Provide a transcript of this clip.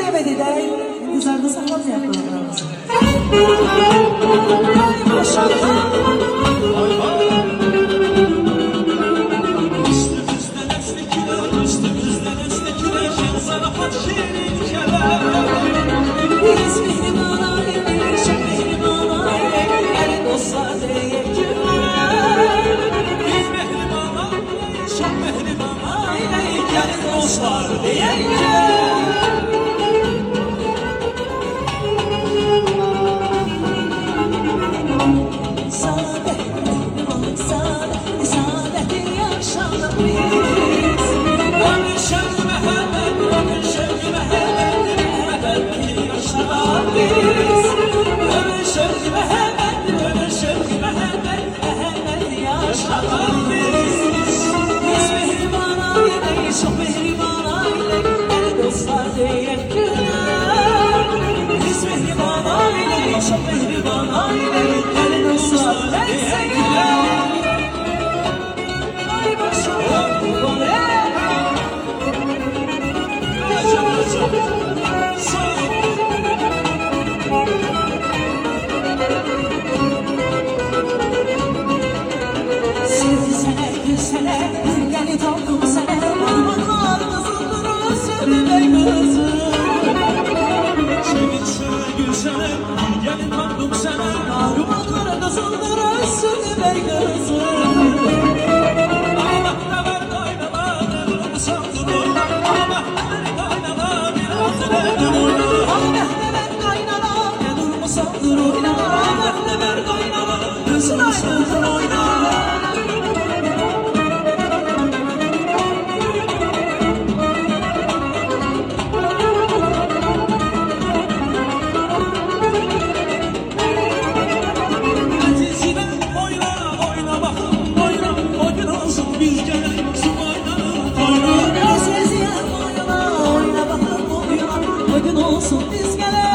evet edək. İntizarda saxlamayaq programımızı. Maşallah. Biz mehriban aileyiz, çok mehriban aileyiz. Gelin dostlar deyək günlər. Biz mehriban aileyiz, çok mehriban aileyiz. Gelin dostlar deyək günlər. Saadeti yaşadık biz. Ömür şevk mehebet, ömür şevk mehebet, mehebeti yaşadık biz. Ömür şevk mehebet, ömür şevk mehebet, mehebet yaşadık biz. Biz mehriban aileyiz, çok mehriban aileyiz. Gelin dostlar deyək günlər. Biz mehriban aileyiz, çok mehriban aileyiz. Gelin dostlar deyək günlər. Ay maşallah, sevdi sənə, gül sənə, gəlib aldım sənə. Armaqlar qızıldır, sevdilər qızım. Sevinsene gülsene, gelin kandım sana. Armaqlar qızıldır, sevdilər qızım. Allah ne ver kaynana, ne vurdu sandırır. Allah ne ver kaynana, bir altına dönür. Allah ne ver qaynana, nə durmusandır oyna. Allah ne ver qaynana, gözün aydın oyna. Azizine oyna, oyna bakın, oyna. O gün olsun biz gelelim su oynanır, oyna. Sözüye oyna, oyna bakalım oyna. O gün olsun biz gelelim.